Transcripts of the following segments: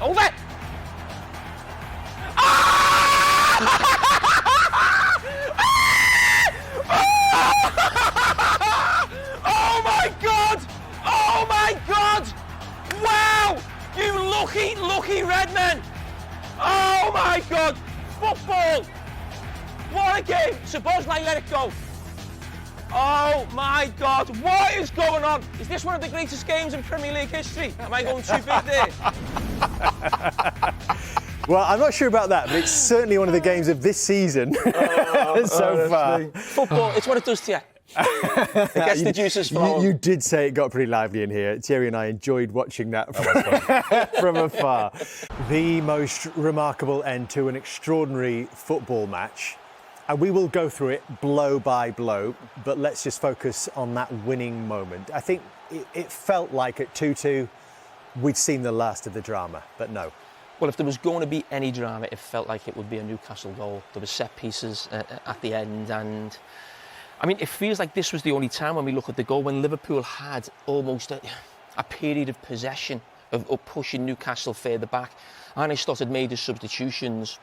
Over! Ah! Oh my God! Oh my God! Wow! You lucky Redmen! Oh my God! Football! What a game! Szoboszlai let it go. Oh my God! What is going on? Is this one of the greatest games in Premier League history? Am I going too big there? Well, I'm not sure about that, but it's certainly one of the games of this season so far. Football, it's what it does to you. It gets the juices flowing. You did say it got pretty lively in here. Thierry and I enjoyed watching that from afar. The most remarkable end to an extraordinary football match. And we will go through it blow by blow, but let's just focus on that winning moment. I think it felt like at 2-2, we'd seen the last of the drama, but no. Well, if there was going to be any drama, it felt like it would be a Newcastle goal. There were set pieces at the end, and I mean, it feels like this was the only time when we look at the goal when Liverpool had almost a period of possession of pushing Newcastle further back. Arne had made his substitutions.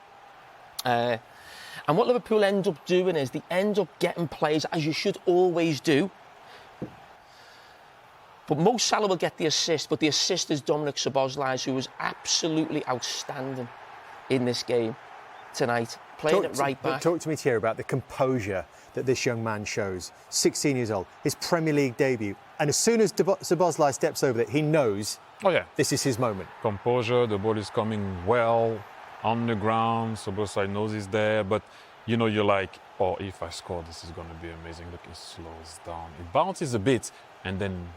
And what Liverpool end up doing is they end up getting players, as you should always do. But Mo Salah will get the assist, but the assist is Dominic Szoboszlai, who was absolutely outstanding in this game tonight, playing it right back. Talk to me, Thierry, about the composure that this young man shows. 16 years old, his Premier League debut. And as soon as Szoboszlai steps over it, he knows this is his moment. Composure, the ball is coming well on the ground. Szoboszlai knows he's there, but you know, you're like, oh, if I score, this is going to be amazing. Look, it slows down. It bounces a bit, and then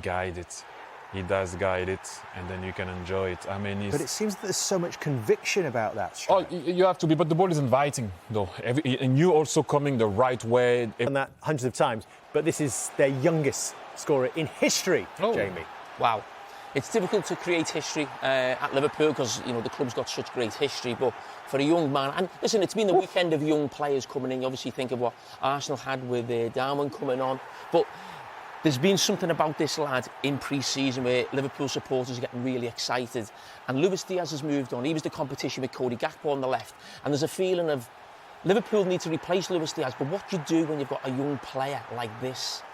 guide it. He does guide it, and then you can enjoy it. I mean, but it seems that there's so much conviction about that strike. Oh, you have to be, but the ball is inviting, though. And you also coming the right way. Done that hundreds of times, but this is their youngest scorer in history, Jamie. Wow. It's difficult to create history at Liverpool because, you know, the club's got such great history, but for a young man, and listen, it's been the weekend of young players coming in. You obviously think of what Arsenal had with Darwin coming on, but there's been something about this lad in pre-season where Liverpool supporters are getting really excited. And Luis Diaz has moved on. He was the competition with Cody Gakpo on the left. And there's a feeling of Liverpool need to replace Luis Diaz. But what you do when you've got a young player like this,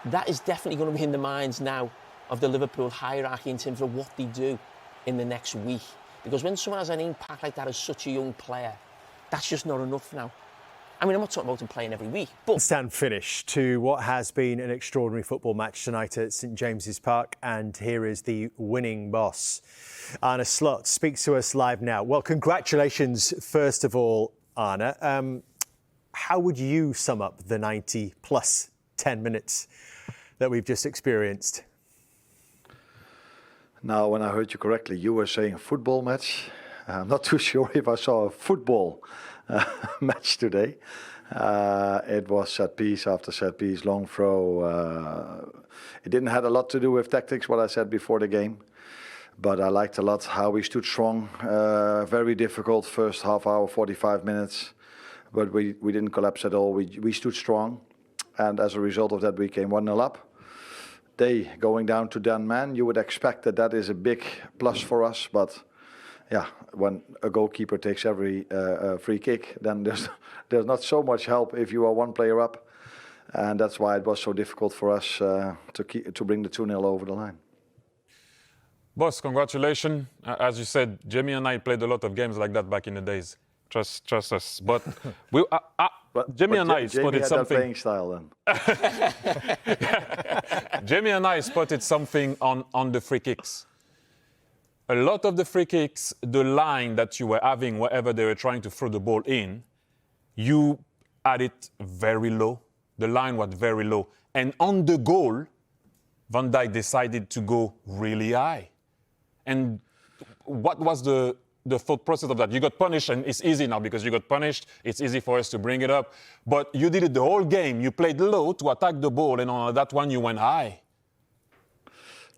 that is definitely going to be in the minds now of the Liverpool hierarchy in terms of what they do in the next week. Because when someone has an impact like that as such a young player, that's just not enough now. I mean, I'm not talking about him playing every week, but... Stand finish to what has been an extraordinary football match tonight at St James's Park, and here is the winning boss. Arne Slot speaks to us live now. Well, congratulations, first of all, Arne. How would you sum up the 90 plus 10 minutes that we've just experienced? Now, when I heard you correctly, you were saying football match. I'm not too sure if I saw a football match today. It was set piece after set piece, long throw. It didn't have a lot to do with tactics, what I said before the game. But I liked a lot how we stood strong. Very difficult first half hour, 45 minutes. But we didn't collapse at all. We stood strong. And as a result of that, we came 1-0 up. They going down to 10 men, you would expect that is a big plus for us. But yeah, when a goalkeeper takes every free kick, then there's not so much help if you are one player up. And that's why it was so difficult for us to bring the 2-0 over the line. Boss, congratulations. As you said, Jamie and I played a lot of games like that back in the days. Trust us. But Jamie and I spotted something. Playing style then. Jamie and I spotted something on the free kicks. A lot of the free kicks, the line that you were having wherever they were trying to throw the ball in, you had it very low. The line was very low. And on the goal, Van Dijk decided to go really high. And what was the thought process of that? You got punished, and it's easy now because you got punished. It's easy for us to bring it up. But you did it the whole game. You played low to attack the ball, and on that one you went high.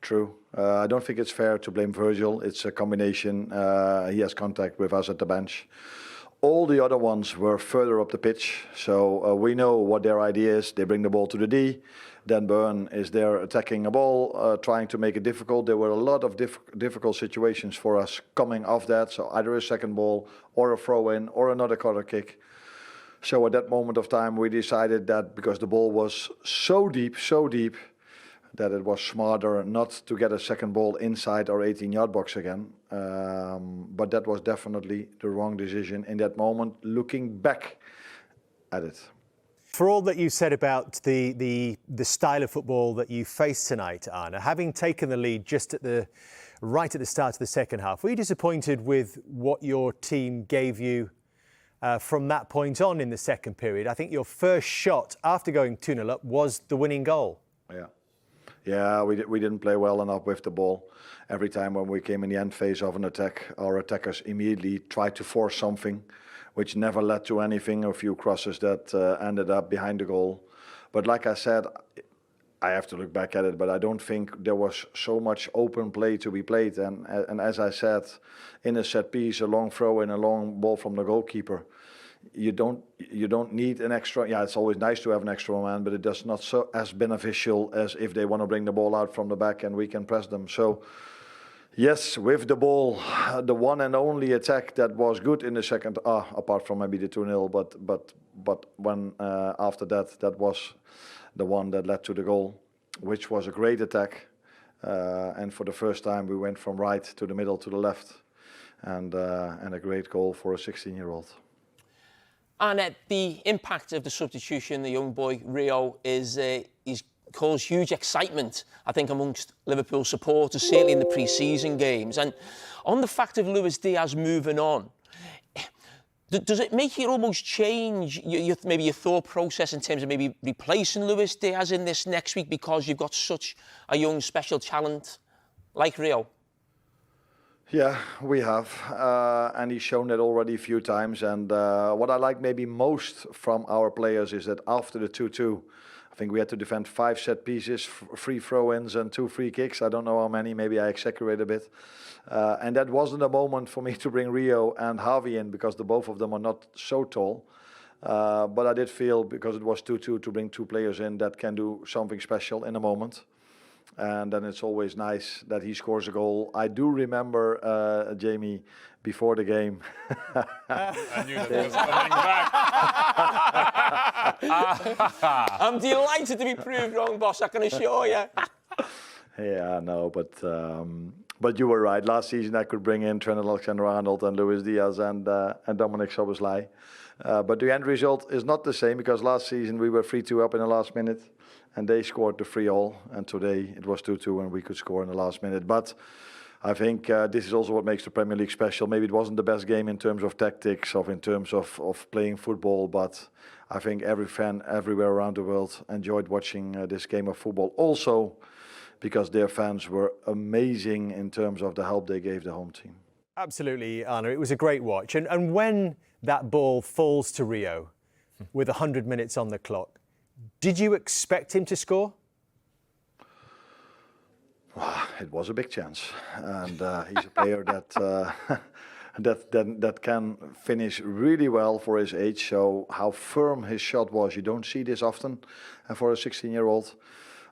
True. I don't think it's fair to blame Virgil. It's a combination. He has contact with us at the bench. All the other ones were further up the pitch, so we know what their idea is. They bring the ball to the D. Dan Burn is there attacking a ball, trying to make it difficult. There were a lot of difficult situations for us coming off that. So either a second ball or a throw-in or another corner kick. So at that moment of time, we decided that because the ball was so deep, that it was smarter not to get a second ball inside our 18-yard box again. But that was definitely the wrong decision in that moment, looking back at it. For all that you said about the style of football that you faced tonight, Arne, having taken the lead just right at the start of the second half, were you disappointed with what your team gave you from that point on in the second period? I think your first shot after going 2-0 up was the winning goal. Yeah, we didn't play well enough with the ball. Every time when we came in the end phase of an attack, our attackers immediately tried to force something, which never led to anything. A few crosses that ended up behind the goal. But like I said, I have to look back at it, but I don't think there was so much open play to be played. And as I said, in a set piece, a long throw and a long ball from the goalkeeper, you don't need an extra. Yeah, it's always nice to have an extra man, but it does not so as beneficial as if they want to bring the ball out from the back and we can press them. So yes, with the ball, the one and only attack that was good in the second, apart from maybe the 2-0, but when after that was the one that led to the goal, which was a great attack. And for the first time, we went from right to the middle to the left, and a great goal for a 16-year-old. And the impact of the substitution, the young boy Rio, is caused huge excitement, I think, amongst Liverpool supporters, certainly in the pre-season games. And on the fact of Luis Diaz moving on, does it make you almost change maybe your thought process in terms of maybe replacing Luis Diaz in this next week because you've got such a young special talent like Rio? Yeah, we have, and he's shown that already a few times. And what I like maybe most from our players is that after the 2-2, I think we had to defend 5 set pieces, 3 throw-ins and 2 free kicks. I don't know how many, maybe I exaggerate a bit. And that wasn't a moment for me to bring Rio and Javi in because the both of them are not so tall. But I did feel, because it was 2-2, to bring 2 players in that can do something special in a moment. And then it's always nice that he scores a goal. I do remember, Jamie, before the game. I knew that he was coming back. I'm delighted to be proved wrong, boss, I can assure you. Yeah, no, but you were right. Last season I could bring in Trent Alexander-Arnold and Luis Diaz and Dominic Szoboszlai. But the end result is not the same, because last season we were 3-2 up in the last minute and they scored the 3-all, and today it was 2-2 and we could score in the last minute. But I think this is also what makes the Premier League special. Maybe it wasn't the best game in terms of tactics, in terms of playing football, but I think every fan everywhere around the world enjoyed watching this game of football. Also because their fans were amazing in terms of the help they gave the home team. Absolutely, Arne. It was a great watch. And when that ball falls to Rio with 100 minutes on the clock, did you expect him to score? It was a big chance, and he's a player that can finish really well for his age. So how firm his shot was, you don't see this often for a 16-year-old.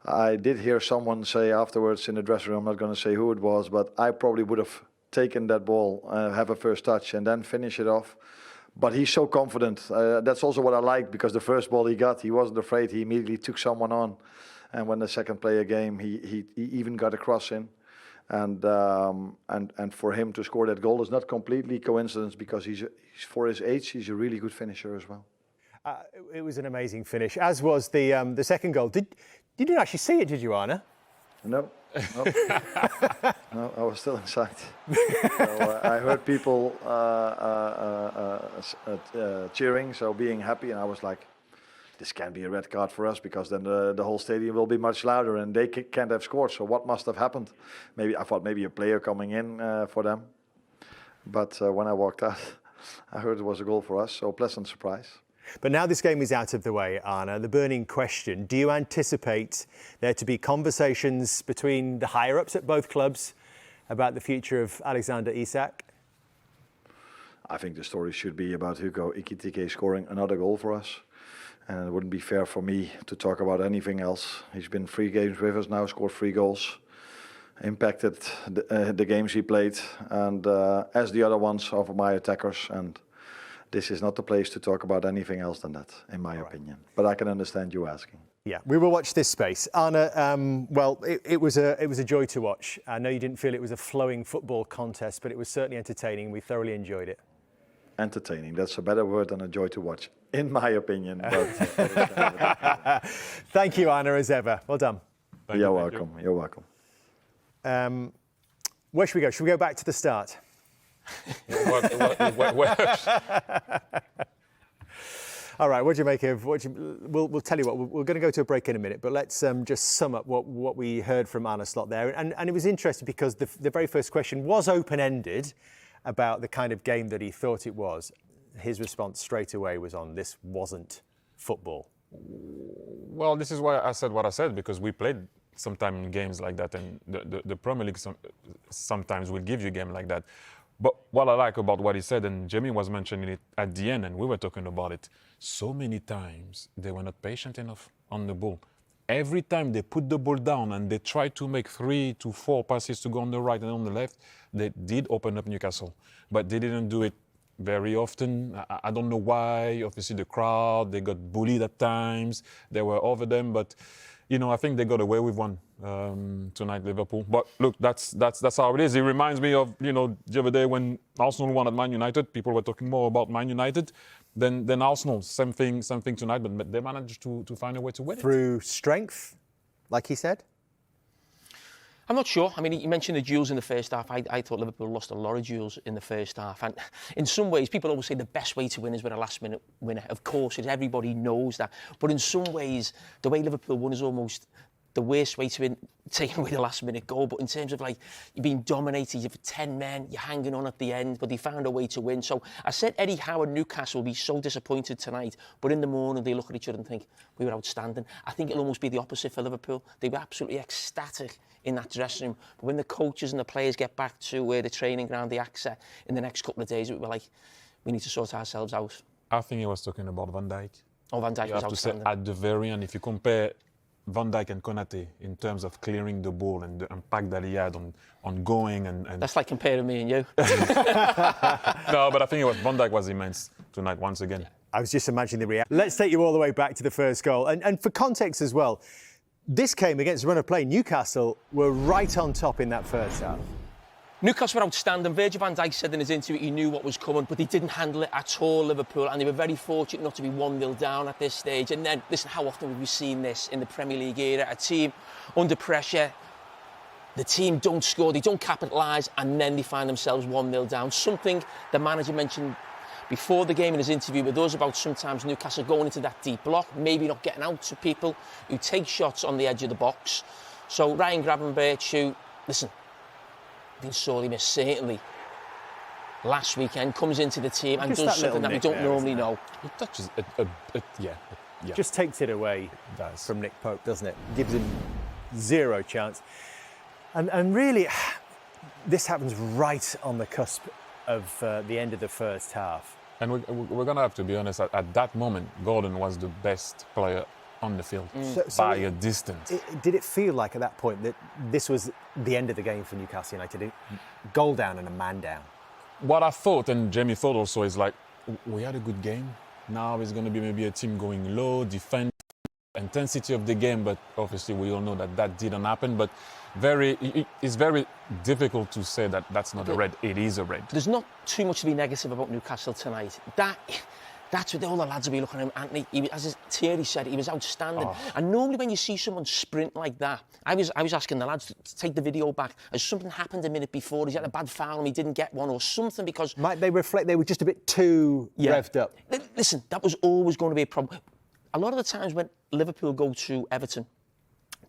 I did hear someone say afterwards in the dressing room, I'm not going to say who it was, but I probably would have taken that ball, have a first touch and then finish it off. But he's so confident. That's also what I like, because the first ball he got, he wasn't afraid. He immediately took someone on. And when the second player came, he even got a cross in. And for him to score that goal is not completely coincidence, because he's for his age, he's a really good finisher as well. It was an amazing finish, as was the second goal. Did you actually see it, did you, Arne? No. No, I was still inside. So I heard people cheering, so being happy, and I was like, this can't be a red card for us, because then the whole stadium will be much louder and they can't have scored. So what must have happened? Maybe I thought maybe a player coming in for them. But when I walked out, I heard it was a goal for us, so pleasant surprise. But now this game is out of the way, Arne, the burning question, do you anticipate there to be conversations between the higher-ups at both clubs about the future of Alexander Isak? I think the story should be about Hugo Ekitike scoring another goal for us. And it wouldn't be fair for me to talk about anything else. He's been 3 games with us now, scored 3 goals, impacted the games he played, and as the other ones of my attackers. And this is not the place to talk about anything else than that, in my opinion. But I can understand you asking. Yeah, we will watch this space. Arne, well, it was a joy to watch. I know you didn't feel it was a flowing football contest, but it was certainly entertaining. We thoroughly enjoyed it. Entertaining, that's a better word than a joy to watch, in my opinion. But Thank you, Arne, as ever. Well done. You're welcome. You're welcome. Where should we go? Should we go back to the start? All right, what do you make of? We'll tell you what. We're going to go to a break in a minute, but let's just sum up what we heard from Arne Slot there. And it was interesting because the very first question was open-ended about the kind of game that he thought it was. His response straight away was on this wasn't football. Well, this is why I said what I said, because we played sometimes games like that, and the Premier League sometimes will give you a game like that. But what I like about what he said, and Jamie was mentioning it at the end, and we were talking about it, so many times they were not patient enough on the ball. Every time they put the ball down and they tried to make 3 to 4 passes to go on the right and on the left, they did open up Newcastle. But they didn't do it very often. I don't know why. Obviously the crowd, they got bullied at times. They were over them, but you know, I think they got away with one tonight, Liverpool. But look, that's how it is. It reminds me of, you know, the other day when Arsenal won at Man United. People were talking more about Man United than Arsenal. Same thing tonight, but they managed to find a way to win it. Through strength, like he said? I'm not sure. I mean, you mentioned the duels in the first half. I thought Liverpool lost a lot of duels in the first half. And in some ways, people always say the best way to win is with a last-minute winner. Of course, everybody knows that. But in some ways, the way Liverpool won is almost the worst way to win, taking away the last-minute goal. But in terms of, like, you're being dominated, you've 10 men, you're hanging on at the end, but they found a way to win. So I said Eddie Howe and Newcastle will be so disappointed tonight, but in the morning they look at each other and think, we were outstanding. I think it'll almost be the opposite for Liverpool. They were absolutely ecstatic in that dressing room. But when the coaches and the players get back to the training ground, the AXA, in the next couple of days, we were like, we need to sort ourselves out. I think he was talking about Van Dijk. Oh, Van Dijk was outstanding. You have to say at the very end, if you compare Van Dijk and Konate in terms of clearing the ball and the impact that he had on going and... That's like comparing me and you. No, but I think Van Dijk was immense tonight once again. I was just imagining the reaction. Let's take you all the way back to the first goal. And for context as well, this came against a run of play. Newcastle were right on top in that first half. Newcastle were outstanding. Virgil van Dijk said in his interview he knew what was coming, but they didn't handle it at all, Liverpool, and they were very fortunate not to be 1-0 down at this stage. And then, listen, how often have we seen this in the Premier League era? A team under pressure, the team don't score, they don't capitalise, and then they find themselves 1-0 down. Something the manager mentioned before the game in his interview with us about sometimes Newcastle going into that deep block, maybe not getting out to people who take shots on the edge of the box. So Ryan Gravenberch, who, listen, been sorely missed, certainly last weekend, comes into the team and does something that we don't normally know. It touches yeah. Just takes it away from Nick Pope, doesn't it? Gives him zero chance. And really, this happens right on the cusp of the end of the first half. And we're going to have to be honest, at that moment, Gordon was the best player on the field by a distance. Did it feel like at that point that this was the end of the game for Newcastle United? Goal down and a man down. What I thought, and Jamie thought also, is like, we had a good game. Now it's going to be maybe a team going low, defend, intensity of the game, but obviously we all know that didn't happen. But it's very difficult to say that that's not a red. It is a red. There's not too much to be negative about Newcastle tonight. That's what all the lads will be looking at him. Anthony, as Thierry said, he was outstanding. And normally when you see someone sprint like that, I was asking the lads to take the video back. Has something happened a minute before? He's had a bad foul and he didn't get one or something because... Might they reflect they were just a bit too revved up? Listen, that was always going to be a problem. A lot of the times when Liverpool go to Everton,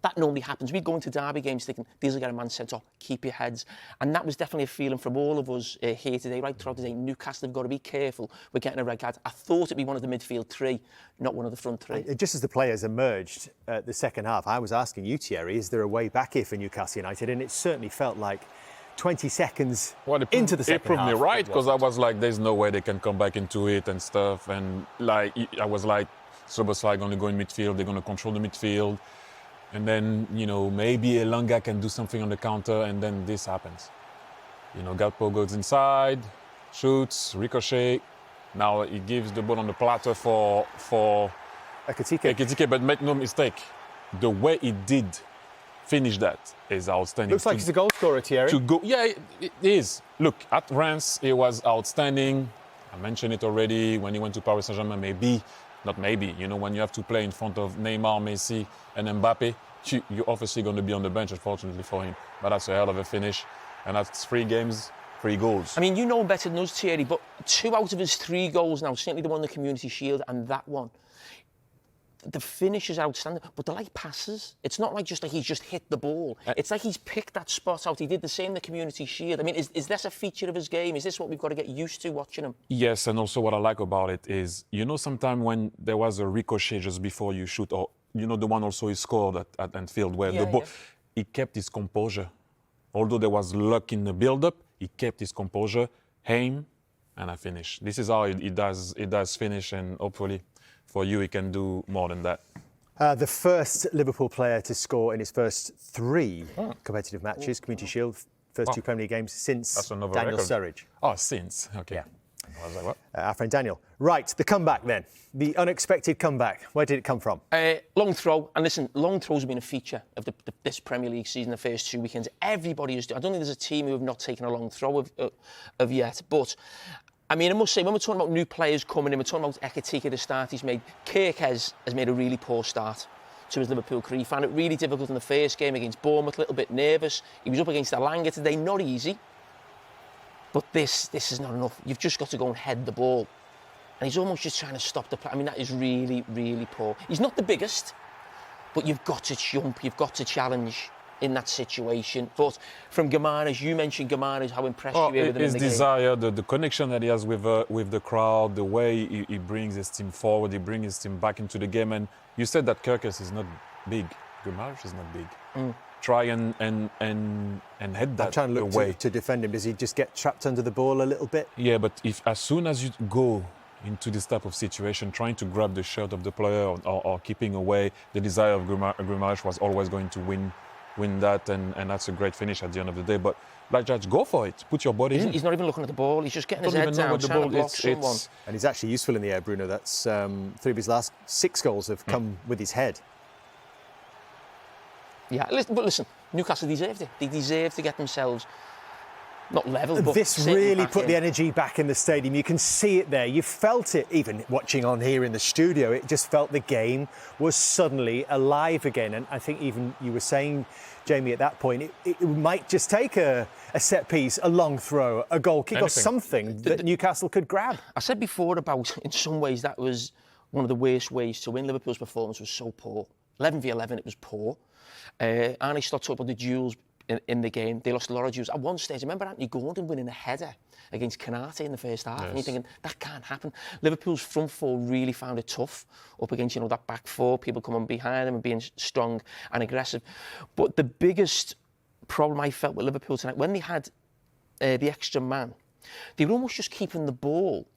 that normally happens. We go into derby games thinking, these will get a man sent off, keep your heads. And that was definitely a feeling from all of us here today, right throughout the day. Newcastle have got to be careful with getting a red card. I thought it'd be one of the midfield 3, not one of the front 3. Just as the players emerged the second half, I was asking you, Thierry, is there a way back here for Newcastle United? And it certainly felt like 20 seconds into the second half. It proved me right, because I was like, there's no way they can come back into it and stuff. And like, I was like, Szoboszlai going to go in midfield, they're going to control the midfield. And then, maybe Elanga can do something on the counter, and then this happens. Gakpo goes inside, shoots, ricochet. Now he gives the ball on the platter for Ekitike, but make no mistake, the way he did finish that is outstanding. Looks like he's a goal scorer, Thierry. Yeah, it is. Look, at Reims, he was outstanding. I mentioned it already when he went to Paris Saint-Germain, when you have to play in front of Neymar, Messi, and Mbappe, you're obviously going to be on the bench, unfortunately for him. But that's a hell of a finish. And that's 3 games, 3 goals. I mean, you know better than us, Thierry, but 2 out of his 3 goals now, certainly the one in the Community Shield and that one, the finish is outstanding, but they're like passes. It's not like he's just hit the ball. It's like he's picked that spot out. He did the same in the Community Shield. I mean, is this a feature of his game? Is this what we've got to get used to watching him? Yes, and also what I like about it is, sometimes when there was a ricochet just before you shoot, or, the one also he scored at Anfield where the ball, he kept his composure. Although there was luck in the build-up, he kept his composure, aim, and I finish. This is how he does finish, and hopefully for you, he can do more than that. The first Liverpool player to score in his first 3 competitive matches, Community Shield, first 2 Premier League games since Daniel Sturridge. Oh, since. Okay. Yeah. I was like, what? Our friend Daniel. Right, the comeback then. The unexpected comeback. Where did it come from? Long throw. And listen, long throws have been a feature of this Premier League season, the first 2 weekends. Everybody is. I don't think there's a team who have not taken a long throw of yet. But, I mean, I must say, when we're talking about new players coming in, we're talking about Ekitike, the start he's made. Carragher has made a really poor start to his Liverpool career. He found it really difficult in the first game against Bournemouth, a little bit nervous. He was up against Elanga today, not easy. But this is not enough. You've just got to go and head the ball. And he's almost just trying to stop the play. I mean, that is really, really poor. He's not the biggest, but you've got to jump, you've got to challenge in that situation. But from Gamares, you mentioned Gamares, how impressed you were with him his in the desire, the connection that he has with the crowd, the way he brings his team forward, he brings his team back into the game. And you said that Carragher is not big. Gamares is not big. Try and head that I'm trying to away. look to defend him. Does he just get trapped under the ball a little bit? Yeah, but as soon as you go into this type of situation, trying to grab the shirt of the player or keeping away, the desire of Gamares was always going to win that, and that's a great finish at the end of the day. But like Judge, go for it. Put your body in. He's not even looking at the ball. He's just getting his head down, trying to block someone. And he's actually useful in the air, Bruno. That's 3 of his last 6 goals have come with his head. Yeah, but listen, Newcastle deserved it. They deserved to get themselves not level, but this really put the energy back in the stadium. You can see it there. You felt it, even watching on here in the studio. It just felt the game was suddenly alive again. And I think even you were saying, Jamie, at that point, it might just take a set piece, a long throw, a goal kick, or something that Newcastle could grab. I said before about, in some ways, that was one of the worst ways to win. Liverpool's performance was so poor. 11v11, it was poor. Arne started talking about the duels in the game. They lost a lot of duels. At one stage, I remember Anthony Gordon winning a header against Canate in the first half. Yes. And you're thinking, that can't happen. Liverpool's front 4 really found it tough up against, that back 4, people coming behind them and being strong and aggressive. But the biggest problem I felt with Liverpool tonight, when they had the extra man, they were almost just keeping the ball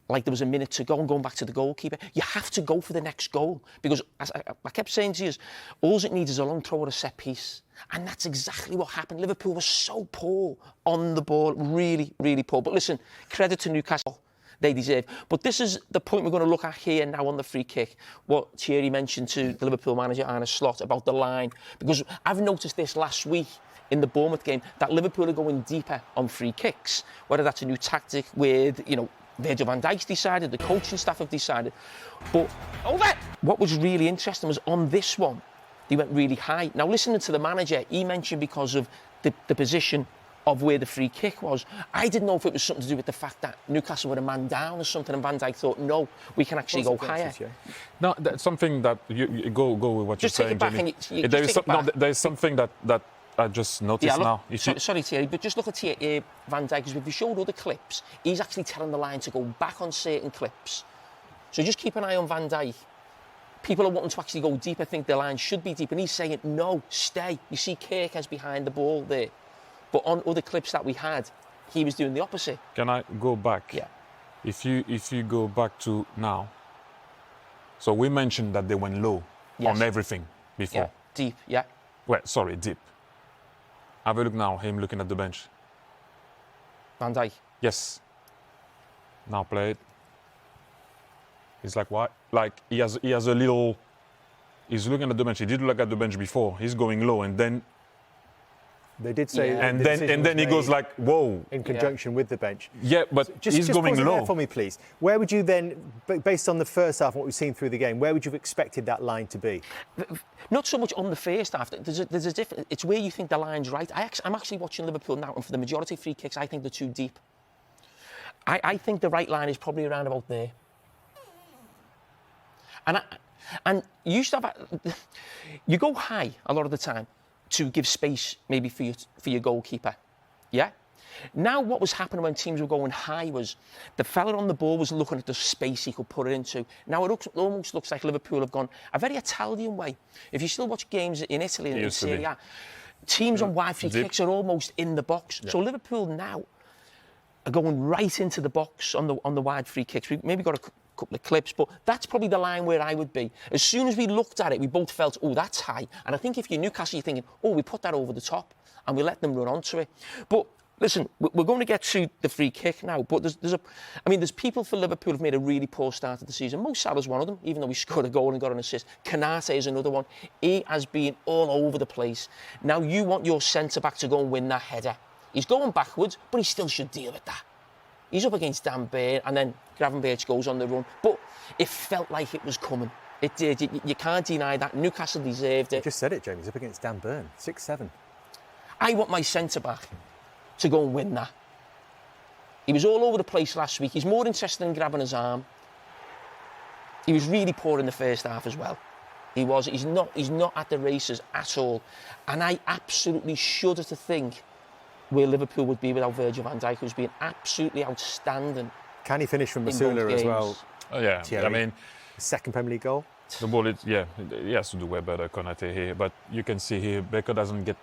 like there was a minute to go and going back to the goalkeeper. You have to go for the next goal because, as I kept saying to you, all it needs is a long throw or a set piece. And that's exactly what happened. Liverpool was so poor on the ball, really, really poor. But listen, credit to Newcastle. They deserve. But this is the point we're going to look at here now on the free kick. What Thierry mentioned to the Liverpool manager, Arne Slot, about the line. Because I've noticed this last week in the Bournemouth game, that Liverpool are going deeper on free kicks. Whether that's a new tactic with, Virgil van Dijk's decided, the coaching staff have decided. But what was really interesting was on this one, they went really high. Now, listening to the manager, he mentioned because of the position of where the free kick was. I didn't know if it was something to do with the fact that Newcastle were a man down or something, and Van Dijk thought, no, we can actually go higher. No, that's something that you go with what just you're saying, Jimmy. There is something that I just noticed now. Sorry, Thierry, but just look at Van Dijk, because if you showed other clips, he's actually telling the line to go back on certain clips. So just keep an eye on Van Dijk. People are wanting to actually go deep. I think the line should be deep, and he's saying, no, stay. You see Carragher's behind the ball there. But on other clips that we had, he was doing the opposite. Can I go back? Yeah. If you go back to now, So we mentioned that they went low Yes. on everything before. Yeah, deep, yeah. Well, sorry, deep. Have a look now, him looking at the bench. Van Dijk. Yes. Now played. He's like, what? Like, he has a little... He's looking at the bench. He did look at the bench before. He's going low, and then... They did say, Yeah. And the then, decision and then was he goes made like, whoa. in conjunction with the bench. Yeah, but he's going pause it low. there for me, please. Where would you then, based on the first half and what we've seen through the game, where would you have expected that line to be? Not so much on the first half. There's a different. It's where you think the line's right. I'm actually watching Liverpool now, and for the majority of free kicks, I think they're too deep. I think the right line is probably around about there. And you used to have you go high a lot of the time to give space maybe for your goalkeeper. Yeah? Now what was happening when teams were going high was the fella on the ball was looking at the space he could put it into. Now it almost looks like Liverpool have gone a very Italian way. If you still watch games in Italy and in Serie A, teams on wide free kicks are almost in the box. Yeah. So Liverpool now are going right into the box on the wide free kicks. We maybe got a couple of clips, but that's probably the line where I would be. As soon as we looked at it, we both felt, oh, that's high. And I think if you're Newcastle, you're thinking, oh, we put that over the top and we let them run onto it. But listen, we're going to get to the free kick now, but there's people for Liverpool who've made a really poor start to the season. Mo Salah's one of them, even though he scored a goal and got an assist. Kanate is another one. He has been all over the place. Now you want your centre-back to go and win that header. He's going backwards, but he still should deal with that. He's up against Dan Burn, and then Gravenberch goes on the run. But it felt like it was coming. It did. You can't deny that. Newcastle deserved it. You just said it, Jamie. He's up against Dan Burn, 6'7". I want my centre-back to go and win that. He was all over the place last week. He's more interested in grabbing his arm. He was really poor in the first half as well. He was. He's not at the races at all. And I absolutely shudder to think where Liverpool would be without Virgil van Dijk, who's been absolutely outstanding. Can he finish from Masula as well? Oh, yeah, Thierry? I mean... Second Premier League goal? The ball, he has to do way better, Konate here. But you can see here, Baker doesn't get...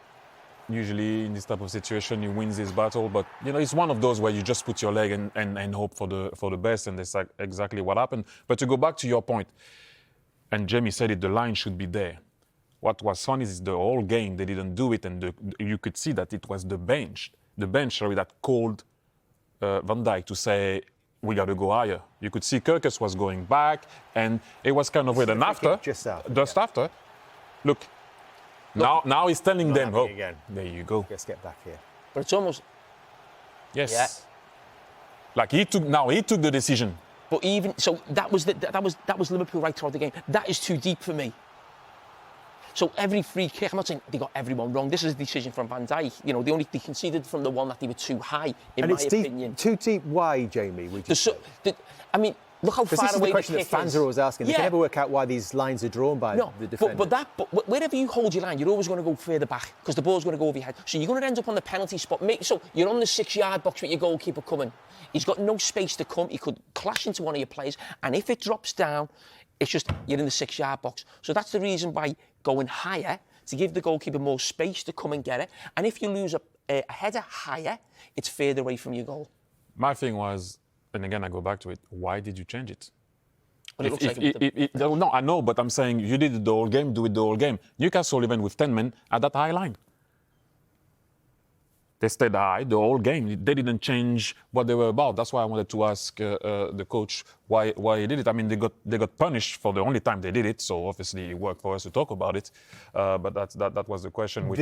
Usually in this type of situation, he wins his battle. But, it's one of those where you just put your leg and hope for the best. And that's exactly what happened. But to go back to your point, and Jamie said it, the line should be there. What was funny is the whole game, they didn't do it, and you could see that it was the bench that called Van Dijk to say, we got to go higher. You could see Kerkers was going back, and it was kind of with an after, just after. Look, now he's telling them, oh, again. There you go. Let's get back here. But it's almost... Yes. Yeah. Like he took the decision. But even... So that was Liverpool right throughout the game. That is too deep for me. So every free kick, I'm not saying they got everyone wrong. This is a decision from Van Dijk. They conceded from the one that they were too high, in my opinion. Too deep. Why, Jamie? Would you say? I mean, look how far away the kick is. This is the question that fans are always asking. They can never work out why these lines are drawn by the defender. But wherever you hold your line, you're always going to go further back because the ball's going to go over your head. So you're going to end up on the penalty spot. So you're on the 6-yard box with your goalkeeper coming. He's got no space to come. He could clash into one of your players. And if it drops down, it's just you're in the 6-yard box. So that's the reason why going higher, to give the goalkeeper more space to come and get it. And if you lose a header higher, it's further away from your goal. My thing was, and again I go back to it, why did you change it? Well, No, I know, but I'm saying you did it the whole game, do it the whole game. Newcastle, even with 10 men, at that high line. They stayed high the whole game. They didn't change what they were about. That's why I wanted to ask the coach why he did it. I mean, they got punished for the only time they did it, so obviously it worked for us to talk about it. But that was the question, which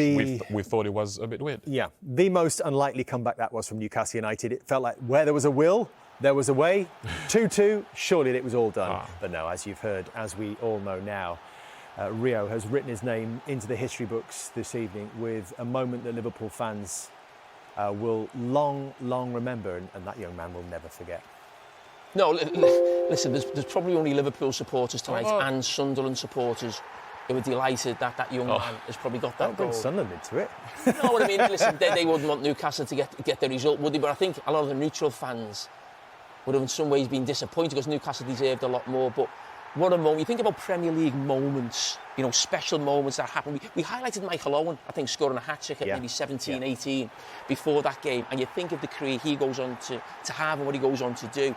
we thought it was a bit weird. Yeah, the most unlikely comeback that was from Newcastle United. It felt like where there was a will, there was a way. 2-2, surely it was all done. But no, as you've heard, as we all know now, Rio has written his name into the history books this evening with a moment that Liverpool fans will long remember, and that young man will never forget. No, listen, there's probably only Liverpool supporters tonight and Sunderland supporters who are delighted that young man has probably got that goal. Bring Sunderland into it. You know what I mean? Listen, they wouldn't want Newcastle to get the result, would they? But I think a lot of the neutral fans would have in some ways been disappointed because Newcastle deserved a lot more. But what a moment. You think about Premier League moments, special moments that happen. We highlighted Michael Owen, I think, scoring a hat-trick at maybe 17, 18 before that game. And you think of the career he goes on to have and what he goes on to do.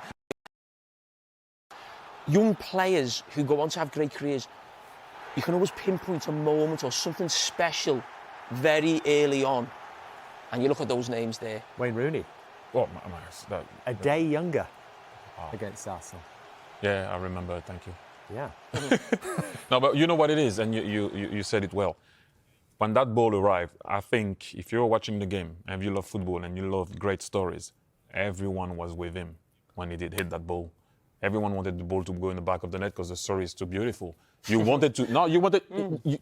young players who go on to have great careers, you can always pinpoint a moment or something special very early on. And you look at those names there. Wayne Rooney, Oh, a day younger against Arsenal. yeah, I remember. Thank you. Yeah. No, but you know what it is, and you said it well. When that ball arrived, I think if you're watching the game and you love football and you love great stories, everyone was with him when he did hit that ball. Everyone wanted the ball to go in the back of the net because the story is too beautiful. You wanted to,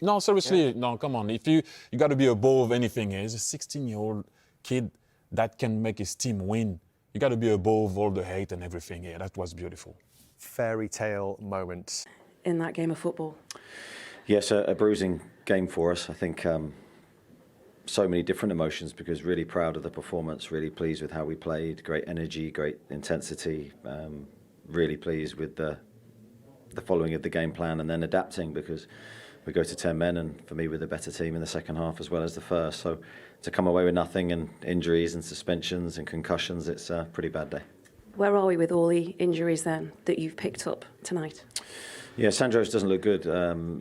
no, seriously, no, come on. If you got to be above anything here. He's a 16-year-old kid that can make his team win. You got to be above all the hate and everything here. That was beautiful. Fairy tale moment. In that game of football. Yes, a bruising game for us. I think so many different emotions because really proud of the performance, really pleased with how we played, great energy, great intensity, really pleased with the following of the game plan and then adapting because we go to 10 men and for me we're the better team in the second half as well as the first. So to come away with nothing and injuries and suspensions and concussions, it's a pretty bad day. Where are we with all the injuries then that you've picked up tonight? Yeah, Sandros doesn't look good.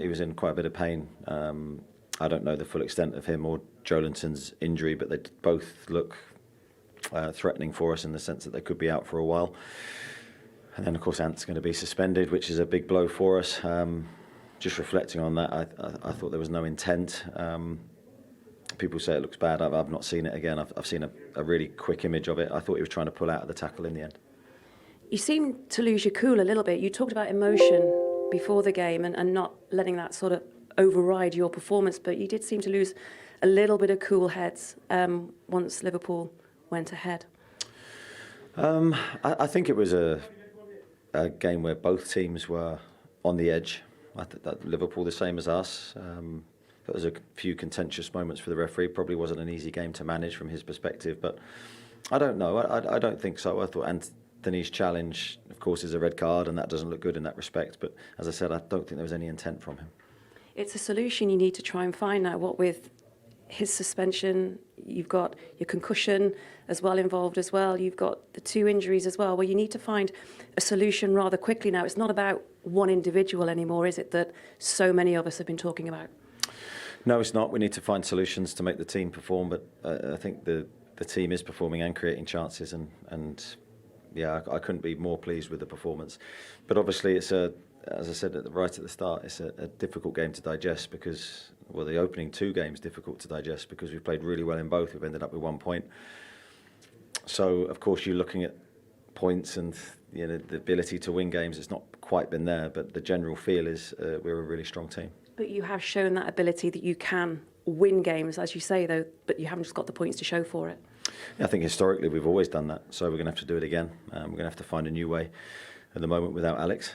He was in quite a bit of pain. I don't know the full extent of him or Joelinton's injury, but they both look threatening for us in the sense that they could be out for a while. And then, of course, Ant's going to be suspended, which is a big blow for us. Just reflecting on that, I thought there was no intent. People say it looks bad. I've not seen it again. I've seen a really quick image of it. I thought he was trying to pull out of the tackle in the end. You seem to lose your cool a little bit. You talked about emotion before the game and not letting that sort of override your performance, but you did seem to lose a little bit of cool heads once Liverpool went ahead. I think it was a game where both teams were on the edge. I think that Liverpool the same as us. There was a few contentious moments for the referee. Probably wasn't an easy game to manage from his perspective, but I don't know. I don't think so. I thought Anthony's challenge, of course, is a red card, and that doesn't look good in that respect. But as I said, I don't think there was any intent from him. It's a solution you need to try and find now. What with his suspension, you've got your concussion as well involved as well. You've got the two injuries as well, where you need to find a solution rather quickly now. It's not about one individual anymore, is it, that so many of us have been talking about? No, it's not. We need to find solutions to make the team perform, but I think the team is performing and creating chances, and yeah, I couldn't be more pleased with the performance. But obviously, it's as I said right at the start, it's a difficult game to digest because, well, the opening two games difficult to digest because we've played really well in both. We've ended up with 1 point. So, of course, you're looking at points and the ability to win games. It's not quite been there, but the general feel is we're a really strong team. But you have shown that ability that you can win games, as you say, though, but you haven't just got the points to show for it. I think historically we've always done that, so we're going to have to do it again. We're going to have to find a new way at the moment without Alex.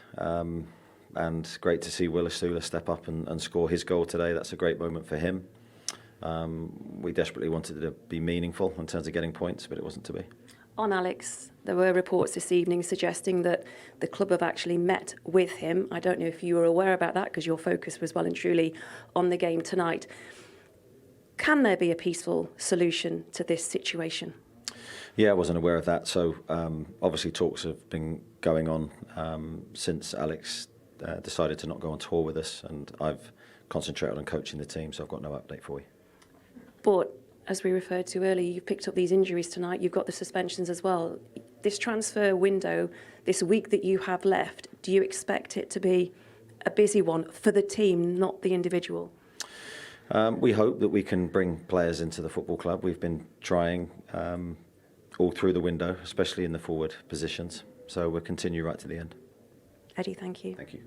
And great to see Will Asula step up and score his goal today. That's a great moment for him. We desperately wanted it to be meaningful in terms of getting points, but it wasn't to be. On Alex, there were reports this evening suggesting that the club have actually met with him. I don't know if you were aware about that because your focus was well and truly on the game tonight. Can there be a peaceful solution to this situation? Yeah, I wasn't aware of that. So obviously talks have been going on since Alex decided to not go on tour with us, and I've concentrated on coaching the team, so I've got no update for you. But as we referred to earlier, you've picked up these injuries tonight. You've got the suspensions as well. This transfer window, this week that you have left, do you expect it to be a busy one for the team, not the individual? We hope that we can bring players into the football club. We've been trying all through the window, especially in the forward positions. So we'll continue right to the end. Eddie, thank you. Thank you.